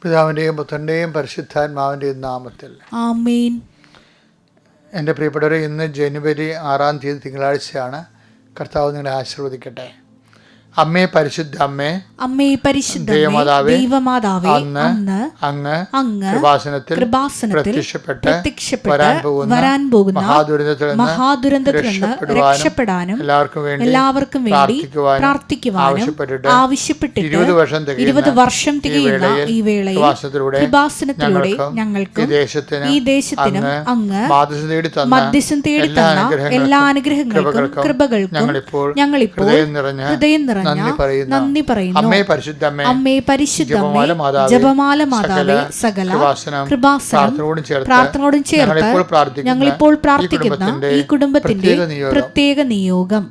പിതാവിൻ്റെയും പുത്രൻ്റെയും പരിശുദ്ധാത്മാവിൻ്റെയും നാമത്തിൽ ആമേൻ. എൻ്റെ പ്രിയപ്പെട്ടവരെ, ഇന്ന് ജനുവരി 6 തിങ്കളാഴ്ചയാണ്. കർത്താവ് നിങ്ങളെ ആശീർവദിക്കട്ടെ. അമ്മേ, പരിശുദ്ധ അമ്മേ, അമ്മേ പരിശുദ്ധ ദൈവമാതാവേ, ദൈവമാതാവേ, അങ്ങ് അങ്ങ് കൃപാസനത്തിൽ പ്രത്യക്ഷപ്പെട്ട് വരാൻ പോകുന്ന മഹാദുരന്തത്തിൽ നിന്ന് രക്ഷപ്പെടാനും എല്ലാവർക്കും വേണ്ടി പ്രാർത്ഥിക്കുവാനും ആവശ്യപ്പെട്ടിട്ട് 20 വർഷം തികയുന്ന ഈ വേളയിൽ കൃപാസനത്തിലൂടെ ഞങ്ങൾക്കും ഈ ദേശത്തിനും അങ്ങ് മധ്യസ്ഥം തേടി തന്ന എല്ലാ അനുഗ്രഹങ്ങൾക്കും കൃപകൾക്കും ഞങ്ങളിപ്പോൾ ഹൃദയം നന്ദി പറയുന്നു. അമ്മേ പരിശുദ്ധ ജപമാല മാതാവേ, സകല കൃപാസനം പ്രാർത്ഥനയോടും ചേർത്ത് ഞങ്ങളിപ്പോൾ പ്രാർത്ഥിക്കുന്ന ഈ കുടുംബത്തിന്റെ പ്രത്യേക നിയോഗം.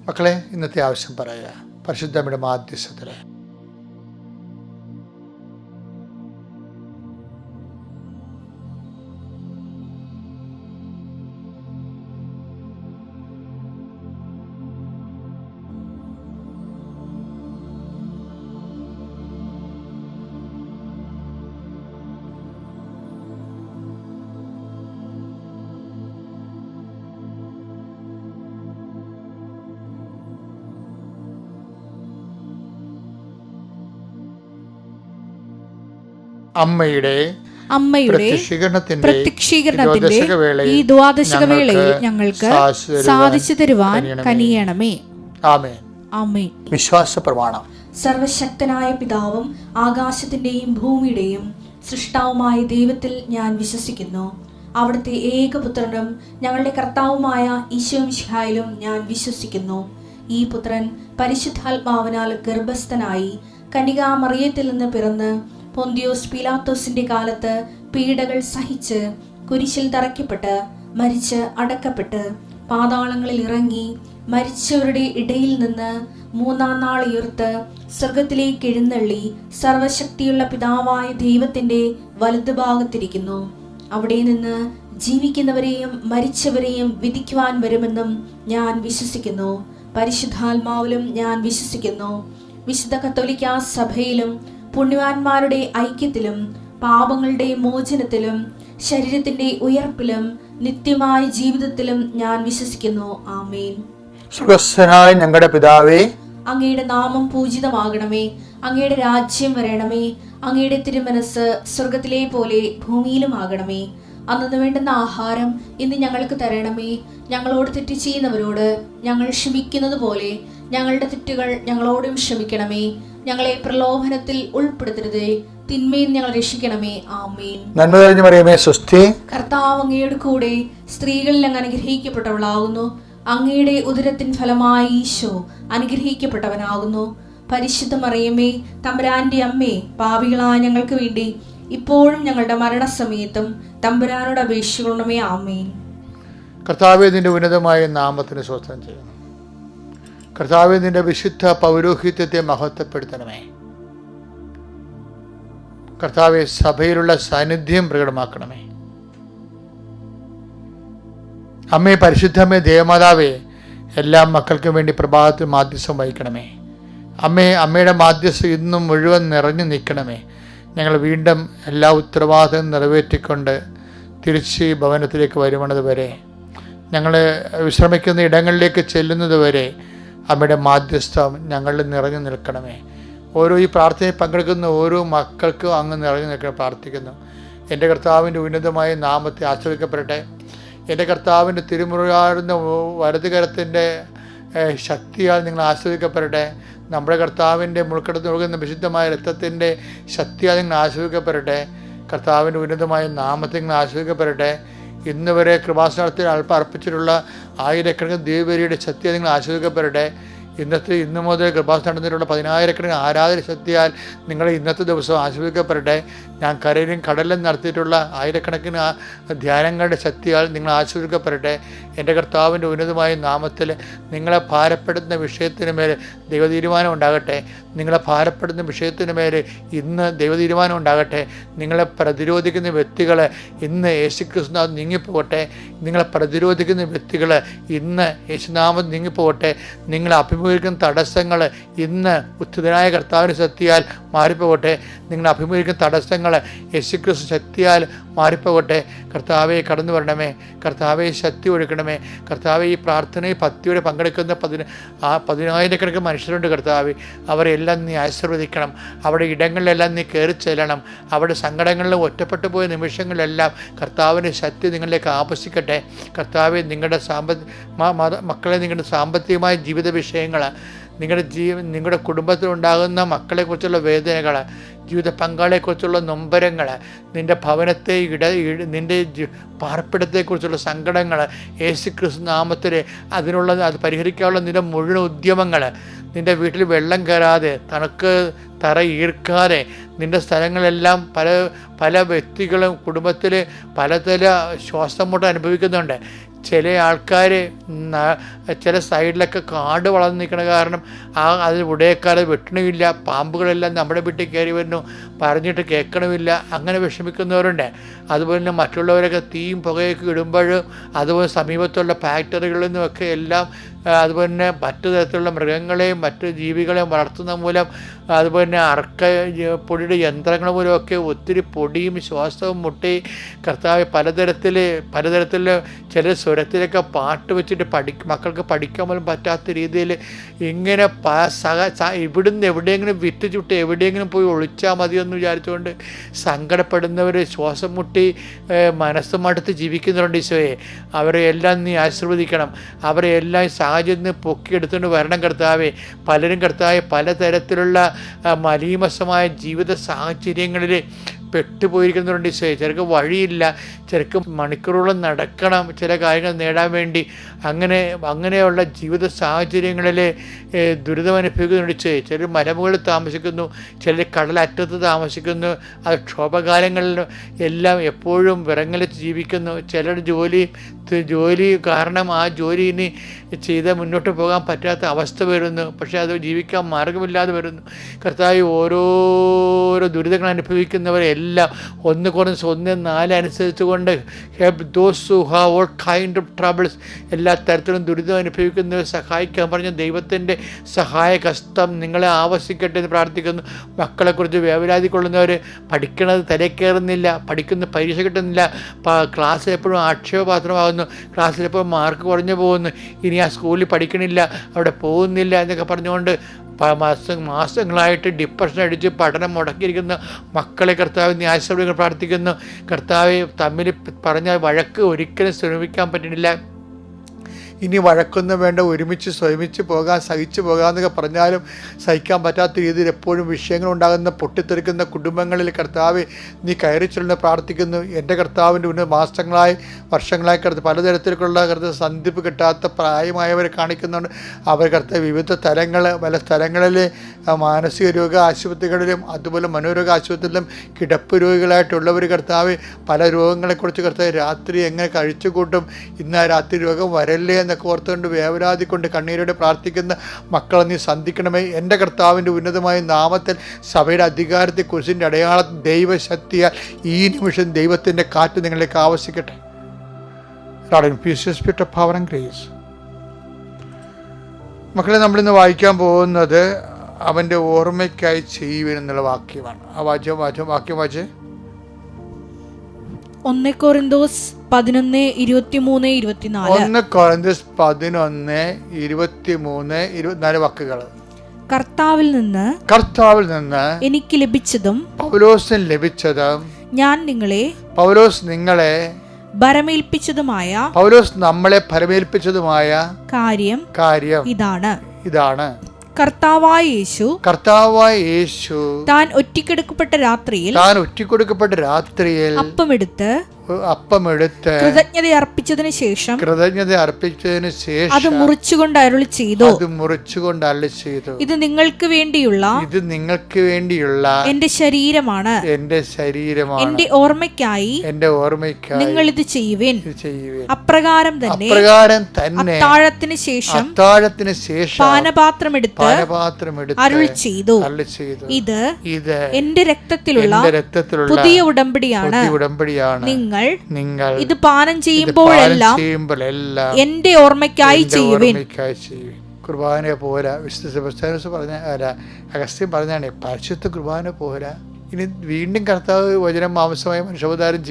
മക്കളെ, ഇന്നത്തെ ആവശ്യം പറയുക. പരിശുദ്ധമ്മയുടെ മാധ്യസ്ഥത്തില് അമ്മയുടെ പ്രത്യക്ഷീകരണത്തിന്റെ ഈ ദ്വാദശക വേളയിൽ ഞങ്ങൾക്ക് സാധിച്ചു തരുവാൻ കനിയണമേ. ആമേൻ. വിശ്വാസ പ്രമാണം. സർവശക്തനായ പിതാവും ആകാശത്തിന്റെയും ഭൂമിയുടെയും സൃഷ്ടാവുമായ ദൈവത്തിൽ ഞാൻ വിശ്വസിക്കുന്നു. അവിടുത്തെ ഏകപുത്രനും ഞങ്ങളുടെ കർത്താവുമായ ഈശോമിശിഹായിലും ഞാൻ വിശ്വസിക്കുന്നു. ഈ പുത്രൻ പരിശുദ്ധാത്മാവിനാൽ ഗർഭസ്ഥനായി കന്യകാമറിയത്തിൽ നിന്ന് പിറന്ന് പൊന്തിയോസ് പീലാത്തോസിന്റെ കാലത്ത് പീഡകൾ സഹിച്ച് കുരിശിൽ തറയ്ക്കപ്പെട്ട് മരിച്ച് അടക്കപ്പെട്ട് പാതാളങ്ങളിൽ ഇറങ്ങി മരിച്ചവരുടെ ഇടയിൽ നിന്ന് 3-ാം നാൾ ഉയർത്ത് സ്വർഗത്തിലേക്ക് എഴുന്നള്ളി സർവശക്തിയുള്ള പിതാവായ ദൈവത്തിന്റെ വലതുഭാഗത്തിരിക്കുന്നു. അവിടെ നിന്ന് ജീവിക്കുന്നവരെയും മരിച്ചവരെയും വിധിക്കുവാൻ വരുമെന്നും ഞാൻ വിശ്വസിക്കുന്നു. പരിശുദ്ധാത്മാവിലും ഞാൻ വിശ്വസിക്കുന്നു. വിശുദ്ധ കത്തോലിക്കാ സഭയിലും പുണ്യവാന്മാരുടെ ഐക്യത്തിലും പാപങ്ങളുടെ മോചനത്തിലും ശരീരത്തിന്റെ ഉയർപ്പിലും നിത്യമായ ജീവിതത്തിലും ഞാൻ വിശ്വസിക്കുന്നു. ആമേൻ. സ്വർഗ്ഗസ്ഥനായ ഞങ്ങളുടെ പിതാവേ, അങ്ങയുടെ നാമം പൂജിതമാകണമേ. അങ്ങയുടെ രാജ്യം വരണമേ. അങ്ങയുടെ തിരുമനസ് സ്വർഗത്തിലെ പോലെ ഭൂമിയിലും ആകണമേ. അന്നു വേണ്ടുന്ന ആഹാരം ഇന്ന് ഞങ്ങൾക്ക് തരണമേ. ഞങ്ങളോട് തെറ്റ് ചെയ്യുന്നവരോട് ഞങ്ങൾ ക്ഷമിക്കുന്നത് പോലെ ഞങ്ങളുടെ തെറ്റുകൾ ഞങ്ങളോടും ക്ഷമിക്കണമേ. ഞങ്ങളെ പ്രലോഭനത്തിൽ ഉൾപ്പെടുത്തരുതേ, തിന്മയിൽ ഞങ്ങൾ രക്ഷിക്കണമേ. ആമേൻ. നന്മ നിറഞ്ഞ മറിയമേ, സ്വസ്തി. കർത്താവ് അങ്ങയുടെ കൂടെ സ്ത്രീകളിൽ അങ്ങ് അനുഗ്രഹിക്കപ്പെട്ടവളാകുന്നു. അങ്ങയുടെ ഉദരത്തിൻ ഫലമായി ഈശോ അനുഗ്രഹിക്കപ്പെട്ടവനാകുന്നു. പരിശുദ്ധ മറിയമേ, തമ്പുരാന്റെ അമ്മേ, പാപികളായ ഞങ്ങൾക്ക് വേണ്ടി ഇപ്പോഴും ഞങ്ങളുടെ മരണസമയത്തും തമ്പുരാനോട് അപേക്ഷിക്കണമേ. ആമേൻ. കർത്താവേ, നിന്റെ ഉന്നതമായ നാമത്തിന് സ്തോത്രം ചെയ്യുന്നു. കർത്താവേ, നിന്റെ വിശുദ്ധ പൗരോഹിത്യത്തെ മഹത്വപ്പെടുത്തണമേ. കർത്താവേ, സഭയിലുള്ള സാന്നിധ്യം പ്രകടമാക്കണമേ. അമ്മേ, പരിശുദ്ധമ്മേ, ദേവമാതാവേ, എല്ലാ മക്കൾക്കും വേണ്ടി പ്രഭാതത്തിൽ മാധ്യസ്ഥം വഹിക്കണമേ. അമ്മേ, അമ്മയുടെ മാധ്യസ്ഥം ഇന്നും മുഴുവൻ നിറഞ്ഞു നിൽക്കണമേ. ഞങ്ങൾ വീണ്ടും എല്ലാ ഉത്തരവാദിത്തവും നിറവേറ്റിക്കൊണ്ട് തിരിച്ച് ഭവനത്തിലേക്ക് വരുന്നത് വരെ, ഞങ്ങൾ വിശ്രമിക്കുന്ന ഇടങ്ങളിലേക്ക് ചെല്ലുന്നത് വരെ അമ്മയുടെ മാധ്യസ്ഥം ഞങ്ങളിൽ നിറഞ്ഞു നിൽക്കണമേ. ഈ പ്രാർത്ഥനയിൽ പങ്കെടുക്കുന്ന ഓരോ മക്കൾക്കും അങ്ങ് നിറഞ്ഞു നിൽക്കണം പ്രാർത്ഥിക്കുന്നു. എൻ്റെ കർത്താവിൻ്റെ ഉന്നതമായ നാമത്തെ ആശ്രയിക്കപ്പെടട്ടെ. എൻ്റെ കർത്താവിൻ്റെ തിരുമുറിയാടുന്ന വലതുകരത്തിൻ്റെ ശക്തിയാൽ നിങ്ങൾ ആശ്രയിക്കപ്പെടട്ടെ. നമ്മുടെ കർത്താവിൻ്റെ മുൾക്കടത്ത് ഒഴുകുന്ന വിശുദ്ധമായ രക്തത്തിൻ്റെ ശക്തിയാൽ നിങ്ങൾ ആശ്രയിക്കപ്പെടട്ടെ. കർത്താവിൻ്റെ ഉന്നതമായ നാമത്തെ നിങ്ങൾ ആശ്രയിക്കപ്പെടട്ടെ. ഇന്ന് വരെ കൃപാസനത്തിൽ അല്പം അർപ്പിച്ചിട്ടുള്ള ആയിരക്കണക്കിന് ദൈവബലിയുടെ ശക്തിയാൽ നിങ്ങൾ ആശ്രയിക്കപ്പെടട്ടെ. ഇന്ന് മുതൽ കൃപാസനം നടന്നിട്ടുള്ള 10,000-കണക്കിന് ആരാധന ശക്തിയാൽ നിങ്ങൾ ഇന്നത്തെ ദിവസം ആശ്രയിക്കപ്പെടട്ടെ. ഞാൻ കരയിലും കടലിലും നടത്തിയിട്ടുള്ള ആയിരക്കണക്കിന് ധ്യാനങ്ങളുടെ ശക്തിയാൽ നിങ്ങൾ ആശ്രയിക്കപ്പെടട്ടെ. എൻ്റെ കർത്താവിൻ്റെ ഉന്നതമായ നാമത്തിൽ നിങ്ങളെ ഭാരപ്പെടുന്ന വിഷയത്തിന് മേൽ ദൈവതീരുമാനം ഉണ്ടാകട്ടെ. നിങ്ങളെ ഭാരപ്പെടുന്ന വിഷയത്തിന് മേൽ ഇന്ന് ദൈവതീരുമാനം ഉണ്ടാകട്ടെ. നിങ്ങളെ പ്രതിരോധിക്കുന്ന വ്യക്തികൾ ഇന്ന് യേശുക്രിസ്തുനാമം നീങ്ങിപ്പോകട്ടെ. നിങ്ങളെ പ്രതിരോധിക്കുന്ന വ്യക്തികൾ ഇന്ന് യേശുനാമം നീങ്ങിപ്പോകട്ടെ. നിങ്ങളെ അഭിമുഖീകരിക്കുന്ന തടസ്സങ്ങൾ ഇന്ന് ഉത്തിതനായ കർത്താവിന് ശക്തിയാൽ മാറിപ്പോകട്ടെ. നിങ്ങൾ അഭിമുഖീകരിക്കുന്ന തടസ്സങ്ങൾ യേശുക്രിസ്തു ശക്തിയാൽ മാറിപ്പോകട്ടെ. കർത്താവെ കടന്നു വരണമേ, കർത്താവെ ശക്തി ഒഴുക്കണമേ. കർത്താവെ ഈ പ്രാർത്ഥനയിൽ ഭക്തിയോടെ പങ്കെടുക്കുന്ന 10,000-കണക്കിന് മനുഷ്യരുണ്ട് കർത്താവെ. അവരെല്ലാം നീ ആശീർവദിക്കണം. അവിടെ ഇടങ്ങളിലെല്ലാം നീ കയറി ചെല്ലണം. അവിടെ സങ്കടങ്ങളിൽ ഒറ്റപ്പെട്ടു പോയ നിമിഷങ്ങളിലെല്ലാം കർത്താവിൻ്റെ ശക്തി നിങ്ങളിലേക്ക് ആപസിക്കട്ടെ. കർത്താവെ നിങ്ങളുടെ മക്കളെ നിങ്ങളുടെ സാമ്പത്തികമായ ജീവിത വിഷയങ്ങൾ, നിങ്ങളുടെ കുടുംബത്തിലുണ്ടാകുന്ന മക്കളെക്കുറിച്ചുള്ള വേദനകൾ, ജീവിത പങ്കാളിയെക്കുറിച്ചുള്ള നൊമ്പരങ്ങൾ, നിൻ്റെ ഭവനത്തെ നിൻ്റെ പാർപ്പിടത്തെക്കുറിച്ചുള്ള സങ്കടങ്ങൾ, യേശുക്രിസ്തു നാമത്തിൽ അത് പരിഹരിക്കാനുള്ള നിൻ്റെ മുഴുവൻ ഉദ്യമങ്ങൾ, നിൻ്റെ വീട്ടിൽ വെള്ളം കയറാതെ തറ ഈർക്കാതെ നിൻ്റെ സ്ഥലങ്ങളെല്ലാം പല വ്യക്തികളും കുടുംബത്തിൽ പലതര ശ്വാസം മുട്ട അനുഭവിക്കുന്നുണ്ട്. ചില ആൾക്കാർ ചില സൈഡിലൊക്കെ കാട് വളർന്നു നിൽക്കുന്ന കാരണം അതിൽ ഉടയക്കാരെ വെട്ടണമില്ല. പാമ്പുകളെല്ലാം നമ്മുടെ വീട്ടിൽ കയറി വരുന്നു, പറഞ്ഞിട്ട് കേൾക്കണമില്ല. അങ്ങനെ വിഷമിക്കുന്നവരുണ്ട്. അതുപോലെ തന്നെ മറ്റുള്ളവരൊക്കെ തീയും പുകയൊക്കെ ഇടുമ്പോഴും, അതുപോലെ സമീപത്തുള്ള ഫാക്ടറികളിൽ നിന്നുമൊക്കെ എല്ലാം, അതുപോലെ തന്നെ മറ്റു തരത്തിലുള്ള മൃഗങ്ങളെയും മറ്റു ജീവികളെയും വളർത്തുന്ന മൂലം, അതുപോലെ തന്നെ പൊടിയുടെ യന്ത്രങ്ങൾ മൂലമൊക്കെ ഒത്തിരി പൊടിയും ശ്വാസവും മുട്ടി കർത്താവ് പലതരത്തിൽ ചില സ്വരത്തിലൊക്കെ പാട്ട് വെച്ചിട്ട് മക്കൾക്ക് പഠിക്കാൻ പോലും പറ്റാത്ത രീതിയിൽ ഇങ്ങനെ ഇവിടുന്ന് എവിടെയെങ്കിലും വിറ്റ് ചുട്ട് എവിടെയെങ്കിലും പോയി ഒളിച്ചാൽ മതിയെന്ന് വിചാരിച്ചുകൊണ്ട് സങ്കടപ്പെടുന്നവർ, ശ്വാസം മുട്ടി മനസ്സ് മടുത്ത് ജീവിക്കുന്നവരുണ്ട്. ഈശോയെ, അവരെ എല്ലാം നീ ആശീർവദിക്കണം. അവരെ എല്ലാം സാഹചര്യം പൊക്കിയെടുത്തുകൊണ്ട് വരണം കർത്താവെ. പലരും കർത്താവെ പലതരത്തിലുള്ള മലീമസമായ ജീവിത സാഹചര്യങ്ങളിൽ പെട്ടുപോയിരിക്കുന്നവരുണ്ട് ഈശോയെ. ചിലർക്ക് വഴിയില്ല, ചിലർക്ക് മണിക്കൂറുകളും നടക്കണം ചില കാര്യങ്ങൾ നേടാൻ വേണ്ടി. അങ്ങനെയുള്ള ജീവിത സാഹചര്യങ്ങളിൽ ദുരിതം അനുഭവിക്കുന്നുണ്ട് ഈശോയെ. ചിലർ മലമുകളിൽ താമസിക്കുന്നു, ചിലർ കടലറ്റത്ത് താമസിക്കുന്നു. അത് ക്ഷോഭകാലങ്ങളിൽ എല്ലാം എപ്പോഴും വിറങ്ങലിച്ച് ജീവിക്കുന്നു. ചിലർ ജോലി കാരണം ആ ജോലി ഇനി ചെയ്ത് മുന്നോട്ട് പോകാൻ പറ്റാത്ത അവസ്ഥ വരുന്നു. പക്ഷേ അത് ജീവിക്കാൻ മാർഗമില്ലാതെ വരുന്നു. കർത്താവ് ഓരോരോ ദുരിതങ്ങൾ അനുഭവിക്കുന്നവരെല്ലാം 1-4 അനുസരിച്ച് കൊണ്ട് help those who have all kind of troubles, എല്ലാ തരത്തിലും ദുരിതം അനുഭവിക്കുന്നവരെ സഹായിക്കാൻ പറഞ്ഞ ദൈവത്തിൻ്റെ സഹായഹസ്തം നിങ്ങളെ ആവശ്യിക്കട്ടെ എന്ന് പ്രാർത്ഥിക്കുന്നു. മക്കളെക്കുറിച്ച് വേവലാതി കൊള്ളുന്നവർ, പഠിക്കണത് തലക്കയറുന്നില്ല, പഠിക്കുന്ന പരീക്ഷ കിട്ടുന്നില്ല, ക്ലാസ്സിൽ എപ്പോഴും ആക്ഷേപപാത്രമാകുന്നു, ക്ലാസ്സിലെപ്പോഴും മാർക്ക് കുറഞ്ഞു പോകുന്നു, ഇനി ആ സ്കൂളിൽ പഠിക്കണില്ല, അവിടെ പോകുന്നില്ല എന്നൊക്കെ പറഞ്ഞുകൊണ്ട് മാസങ്ങളായിട്ട് ഡിപ്രഷൻ അടിച്ച് പഠനം മുടക്കിയിരിക്കുന്ന മക്കളെ കർത്താവ് നീ ആശീർവദിക്കാൻ പ്രാർത്ഥിക്കുന്നു. കർത്താവ് തമ്മിൽ പറഞ്ഞ വഴക്ക് ഒരിക്കലും ശ്രമിക്കാൻ പറ്റുന്നില്ല. ഇനി വഴക്കൊന്നും വേണ്ട, ഒരുമിച്ച് സഹിച്ചു പോകാമെന്നൊക്കെ പറഞ്ഞാലും സഹിക്കാൻ പറ്റാത്ത രീതിയിൽ എപ്പോഴും വിഷയങ്ങളുണ്ടാകുന്ന പൊട്ടിത്തെറിക്കുന്ന കുടുംബങ്ങളിൽ കർത്താവ് നീ കയറി ചെല്ലുന്ന പ്രാർത്ഥിക്കുന്നു. എൻ്റെ കർത്താവിൻ്റെ മാസങ്ങളായി വർഷങ്ങളായി പലതരത്തിലുള്ള സന്ധിപ്പ് കിട്ടാത്ത പ്രായമായവരെ കാണിക്കുന്നുണ്ട്. അവർ കർത്താവ് വിവിധ പല സ്ഥലങ്ങളിൽ മാനസിക രോഗ ആശുപത്രികളിലും അതുപോലെ മനോരോഗ ആശുപത്രിയിലും കിടപ്പ് രോഗികളായിട്ടുള്ളവർ കർത്താവ് പല രോഗങ്ങളെക്കുറിച്ച് കർത്താവ് രാത്രി എങ്ങനെ കഴിച്ചു കൂട്ടും, ഇന്ന് ആ രാത്രി രോഗം വരല്ലേ എന്നൊക്കെ ഓർത്തുകൊണ്ട് വേവലാതി കൊണ്ട് കണ്ണീരോടെ പ്രാർത്ഥിക്കുന്ന മക്കളെ നീ സന്ധിക്കണമേ. എൻ്റെ കർത്താവിൻ്റെ ഉന്നതമായ നാമത്തിൽ സഭയുടെ അധികാരത്തെ കുരിശിൻ്റെ അടയാളം ദൈവശക്തിയാൽ ഈ നിമിഷം ദൈവത്തിൻ്റെ കാറ്റ് നിങ്ങളിലേക്ക് ആവശ്യിക്കട്ടെ. മക്കളെ, നമ്മളിന്ന് വായിക്കാൻ പോകുന്നത് അവൻ്റെ ഓർമ്മയ്ക്കായി ചെയ്യുവാൻ എന്നുള്ള വാക്യമാണ്. ആ വാക്യം വായിച്ചേ. 1 കൊരിന്തോസ് 11:11-23-24 വാക്കുകൾ. കർത്താവിൽ നിന്ന് എനിക്ക് ലഭിച്ചതും പൗലോസിന് ലഭിച്ചതും പൗലോസ് നിങ്ങളെ ഭരമേൽപ്പിച്ചതുമായ കാര്യം ഇതാണ്. കർത്താവായ യേശു താൻ ഒറ്റിക്കൊടുക്കപ്പെട്ട രാത്രിയിൽ അപ്പമെടുത്ത് കൃതജ്ഞത അർപ്പിച്ചതിന് ശേഷം അത് മുറിച്ചുകൊണ്ട് അരുളി ചെയ്തു, ഇത് നിങ്ങൾക്ക് വേണ്ടിയുള്ള എന്റെ ശരീരമാണ്, എന്റെ ഓർമ്മയ്ക്കായി നിങ്ങൾ ഇത് ചെയ്യുവിൻ. അപ്രകാരം തന്നെ അത്താഴത്തിന് ശേഷം പാനപാത്രമെടുത്ത് അരുളി ചെയ്തു, ഇത് എന്റെ രക്തത്തിലുള്ള പുതിയ ഉടമ്പടിയാണ്. നിങ്ങൾ ഇത് പാനം ചെയ്യുമ്പോഴെല്ലാം എന്റെ ഓർമ്മയ്ക്കായി ചെയ്യുവിൻ. കുർബാന പോരാ. വിശുദ്ധ സെബസ്ത്യാനോസ് പറഞ്ഞ അഗസ്ത്യൻ പറഞ്ഞാണ് പരിശുദ്ധ കുർബാന പോരാ. ഇനി വീണ്ടും കർത്താവ് വചനം മാംസമായി മനുഷ്യാവതാരം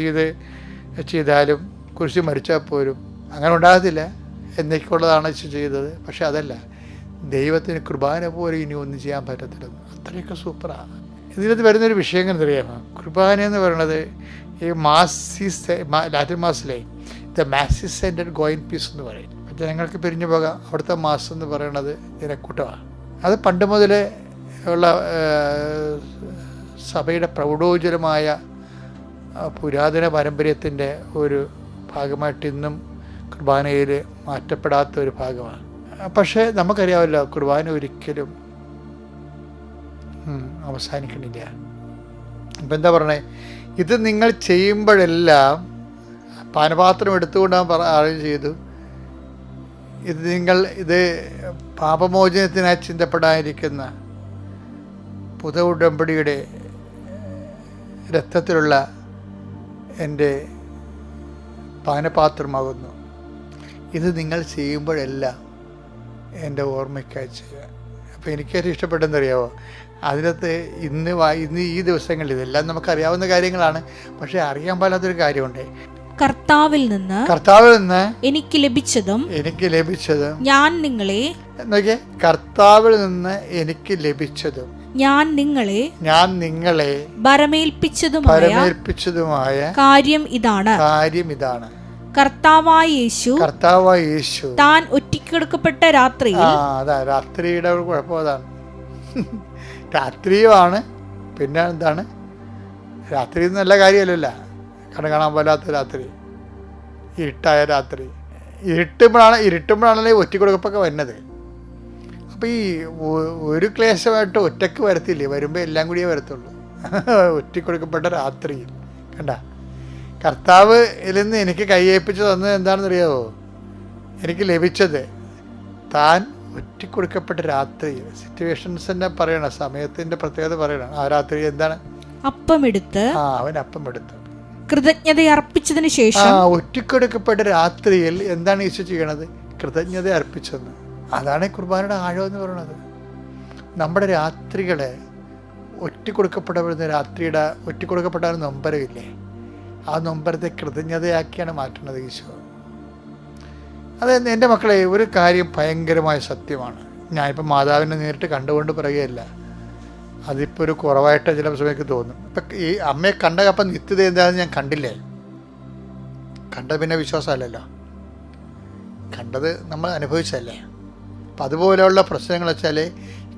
ചെയ്താലും കുരിശിൽ മരിച്ചാൽ പോലും അങ്ങനെ ഉണ്ടാകത്തില്ല എന്നൊക്കെയുള്ളതാണ് ചെയ്തത്. പക്ഷെ അതല്ല, ദൈവത്തിന് കുർബാന പോലെ ഇനി ഒന്നും ചെയ്യാൻ പറ്റത്തില്ല. അത്രയൊക്കെ സൂപ്പറാണ്. ഇതിനകത്ത് വരുന്നൊരു വിഷയം എന്നറിയാമോ? കുർബാന എന്ന് പറയുന്നത് ഈ ലാറ്റിൻ മാസിലെ the mass is ended go in peace എന്ന് പറയും. ജനങ്ങൾക്ക് പിരിഞ്ഞു പോകാം. അവിടുത്തെ മാസം എന്ന് പറയുന്നത് ജനക്കൂട്ടമാണ്. അത് പണ്ട് മുതലേ ഉള്ള സഭയുടെ പ്രൗഢോജ്വലമായ പുരാതന പാരമ്പര്യത്തിൻ്റെ ഒരു ഭാഗമായിട്ട് ഇന്നും കുർബാനയിൽ മാറ്റപ്പെടാത്ത ഒരു ഭാഗമാണ്. പക്ഷേ നമുക്കറിയാമല്ലോ, കുർബാന ഒരിക്കലും അവസാനിക്കണില്ല. ഇപ്പം എന്താ പറയണേ? ഇത് നിങ്ങൾ ചെയ്യുമ്പോഴെല്ലാം പാനപാത്രം എടുത്തുകൊണ്ടാണ് ആരും ചെയ്തു. ഇത് പാപമോചനത്തിനായി ചിന്തപ്പെടാനിരിക്കുന്ന പുതിയ ഉടമ്പടിയുടെ രക്തത്തിലുള്ള എൻ്റെ പാനപാത്രമാകുന്നു. ഇത് നിങ്ങൾ ചെയ്യുമ്പോഴെല്ലാം എൻ്റെ ഓർമ്മയ്ക്കായി ചെയ്യുക. അപ്പോൾ എനിക്കേറ്റവും ഇഷ്ടപ്പെട്ടെന്നറിയാമോ? അതിനകത്ത് ഇന്ന് ഈ ദിവസങ്ങളിൽ ഇതെല്ലാം നമുക്കറിയാവുന്ന കാര്യങ്ങളാണ്. പക്ഷേ അറിയാൻ പാടാത്തൊരു കാര്യമുണ്ട്. കർത്താവിൽ നിന്ന് എനിക്ക് ലഭിച്ചതും ഞാൻ നിങ്ങളെ നോക്കിയേ, കർത്താവിൽ നിന്ന് എനിക്ക് ലഭിച്ചതും ഞാൻ നിങ്ങളെ ഭരമേൽപ്പിച്ചതുമായ കാര്യം ഇതാണ്. കർത്താവായ യേശു താൻ ഒറ്റയ്ക്കെടുക്കപ്പെട്ട രാത്രിയിൽ, രാത്രിയുടെ കുഴപ്പം അതാണ്. രാത്രിയുമാണ്. പിന്നെ എന്താണ് രാത്രി? നല്ല കാര്യമല്ലല്ലോ, കാണാൻ പോലാത്ത രാത്രി, ഇരുട്ടായ രാത്രി. ഇരുട്ടുമ്പോഴാണല്ലേ ഒറ്റക്കൊടുക്കപ്പൊക്കെ വരുന്നത്. അപ്പോൾ ഈ ഒരു ക്ലേശമായിട്ട് ഒറ്റക്ക് വരത്തില്ലേ, വരുമ്പോൾ എല്ലാം കൂടിയേ വരത്തുള്ളൂ. ഒറ്റക്കൊടുക്കപ്പെട്ട രാത്രിയിൽ കണ്ട, കർത്താവിൽ നിന്ന് എനിക്ക് കയ്യേൽപ്പിച്ച് തന്നത് എന്താണെന്നറിയാമോ? എനിക്ക് ലഭിച്ചത് താൻ ഒറ്റക്കൊടുക്കപ്പെട്ട രാത്രിയിൽ. സിറ്റുവേഷൻസിൻ്റെ പറയണം, സമയത്തിൻ്റെ പ്രത്യേകത പറയണം. ആ രാത്രി എന്താണ്? അവൻ അപ്പം എടുത്ത് കൃതജ്ഞത അർപ്പിച്ചതിന് ശേഷം ഒറ്റക്കൊടുക്കപ്പെട്ട രാത്രിയിൽ എന്താണ് ഈശോ ചെയ്യണത്? കൃതജ്ഞത അർപ്പിച്ചെന്ന്. അതാണ് കുർബാനയുടെ ആഴം എന്ന് പറയുന്നത്. നമ്മുടെ രാത്രികളെ ഒറ്റക്കൊടുക്കപ്പെടുന്ന ഒറ്റക്കൊടുക്കപ്പെട്ട നൊമ്പരമില്ലേ, ആ നൊമ്പരത്തെ കൃതജ്ഞതയാക്കിയാണ് മാറ്റുന്നത് ഈശോ. അത് എൻ്റെ മക്കളെ, ഒരു കാര്യം ഭയങ്കരമായ സത്യമാണ്. ഞാനിപ്പോൾ മാതാവിനെ നേരിട്ട് കണ്ടുകൊണ്ട് പറയുകയല്ല, അതിപ്പോൾ ഒരു കുറവായിട്ട് ചില സമയത്ത് തോന്നും. ഇപ്പം ഈ അമ്മയെ കണ്ടപ്പം നിത്യത എന്താണെന്ന് ഞാൻ കണ്ടില്ലേ? കണ്ടത് പിന്നെ വിശ്വാസമല്ലല്ലോ, കണ്ടത് നമ്മൾ അനുഭവിച്ചല്ലേ. അപ്പം അതുപോലെയുള്ള പ്രശ്നങ്ങൾ വെച്ചാൽ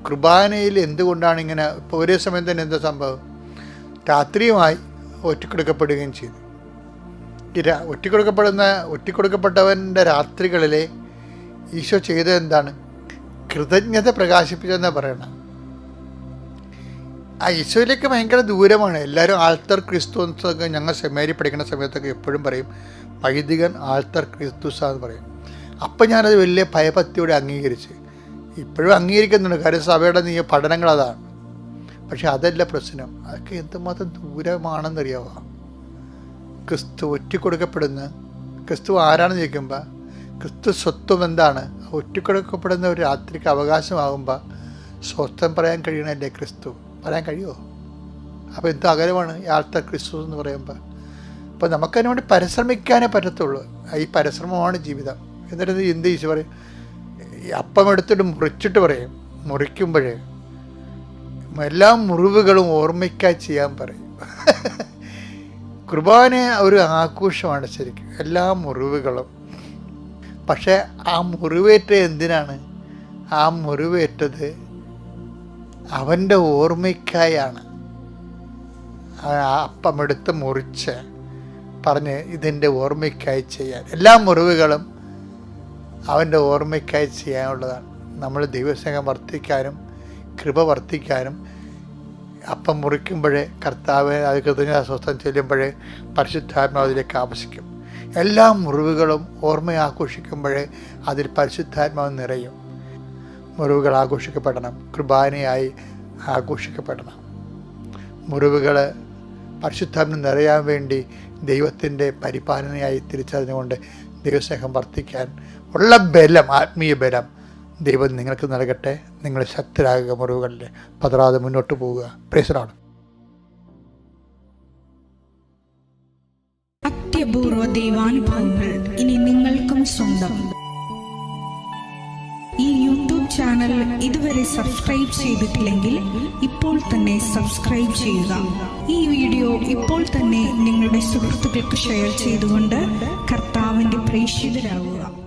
കുർബാനയിൽ എന്തുകൊണ്ടാണ് ഇങ്ങനെ? ഇപ്പോൾ ഒരേ സമയം തന്നെ എന്താ സംഭവം? രാത്രിയുമായി ഒറ്റക്കൊടുക്കപ്പെടുകയും ചെയ്തു. ഈ ഒറ്റക്കൊടുക്കപ്പെട്ടവൻ്റെ രാത്രികളിലെ ഈശോ ചെയ്തത് എന്താണ്? കൃതജ്ഞത പ്രകാശിപ്പിച്ചെന്നാ പറയണം. ആ ഈശോയിലേക്ക് ഭയങ്കര ദൂരമാണ്. എല്ലാവരും ആൾത്തർ ക്രിസ്തുസൊക്കെ ഞങ്ങൾ സെമിനാരി പഠിക്കുന്ന സമയത്തൊക്കെ എപ്പോഴും പറയും, വൈദികൻ ആൾത്തർ ക്രിസ്തുസാന്ന് പറയും. അപ്പം ഞാനത് വലിയ ഭയഭക്തിയോടെ അംഗീകരിച്ച് ഇപ്പോഴും അംഗീകരിക്കുന്നുണ്ട്. കാര്യം സഭയുടെ പഠനങ്ങൾ അതാണ്. പക്ഷെ അതല്ല പ്രശ്നം. അതൊക്കെ എന്തുമാത്രം ദൂരമാണെന്നറിയാവോ? ക്രിസ്തു ഒറ്റക്കൊടുക്കപ്പെടുന്ന ക്രിസ്തു ആരാണെന്ന് ചോദിക്കുമ്പോൾ ക്രിസ്തു സ്വത്വം എന്താണ്? ഒറ്റക്കൊടുക്കപ്പെടുന്ന ഒരു രാത്രിക്ക് അവകാശമാകുമ്പോൾ സ്വത്വം പറയാൻ കഴിയണല്ലേ ക്രിസ്തു? പറയാൻ കഴിയുമോ? അപ്പോൾ എന്ത് അകലമാണ് യാത്ര ക്രിസ്തു എന്ന് പറയുമ്പോൾ. അപ്പോൾ നമുക്കതിനു വേണ്ടി പരിശ്രമിക്കാനേ പറ്റത്തുള്ളൂ. ഈ പരിശ്രമമാണ് ജീവിതം. എന്നിട്ട് എന്ത് ഈശോ പറയും? അപ്പം എടുത്തിട്ട് മുറിച്ചിട്ട് പറയും, മുറിക്കുമ്പോഴേ എല്ലാ മുറിവുകളും ഓർമ്മയ്ക്കായി ചെയ്യാൻ പറയും. കുർബാന ഒരു ആഘോഷമാണ് ശരിക്കും, എല്ലാ മുറിവുകളും. പക്ഷേ ആ മുറിവേറ്റ എന്തിനാണ്? ആ മുറിവേറ്റത് അവൻ്റെ ഓർമ്മയ്ക്കായാണ്. അപ്പം എടുത്ത് മുറിച്ച് പറഞ്ഞ് ഇതിൻ്റെ ഓർമ്മയ്ക്കായി ചെയ്യാൻ. എല്ലാ മുറിവുകളും അവൻ്റെ ഓർമ്മയ്ക്കായി ചെയ്യാനുള്ളതാണ്. നമ്മൾ ദൈവസ്നേഹം വർദ്ധിക്കാനും കൃപ വർദ്ധിക്കാനും അപ്പം മുറിക്കുമ്പോഴേ കർത്താവ് അത് കൃതജ്ഞതാസ്തോത്രം ചെല്ലുമ്പോഴേ പരിശുദ്ധാത്മാവ് അതിലേക്ക് ആവശ്യിക്കും. എല്ലാ മുറിവുകളും ഓർമ്മ ആഘോഷിക്കുമ്പോഴേ അതിൽ പരിശുദ്ധാത്മാവ് നിറയും. മുറിവുകൾ ആഘോഷിക്കപ്പെടണം, കുർബാനയായി ആഘോഷിക്കപ്പെടണം. മുറിവുകൾ പരിശുദ്ധാത്മാവ് നിറയാൻ വേണ്ടി ദൈവത്തിൻ്റെ പരിപാലനയായി തിരിച്ചറിഞ്ഞുകൊണ്ട് ദൈവസ്നേഹം വർദ്ധിക്കാൻ ഉള്ള ബലം, ആത്മീയ ബലം ദൈവം നിങ്ങൾക്ക് നൽകട്ടെ. നിങ്ങൾ ശക്തരാകുക, മുറിവുകളിൽ പതറാതെ മുന്നോട്ട് പോവുക. Praise Lord. അത്യപൂർവ ദൈവാനുഭവങ്ങൾ ഇനി നിങ്ങൾക്കും സ്വന്തം. ഈ യൂട്യൂബ് ചാനൽ ഇതുവരെ സബ്സ്ക്രൈബ് ചെയ്തിട്ടില്ലെങ്കിൽ ഇപ്പോൾ തന്നെ സബ്സ്ക്രൈബ് ചെയ്യുക. ഈ വീഡിയോ ഇപ്പോൾ തന്നെ നിങ്ങളുടെ സുഹൃത്തുക്കൾക്ക് ഷെയർ ചെയ്തുകൊണ്ട് കർത്താവിന്റെ പ്രേക്ഷിതരാകുക.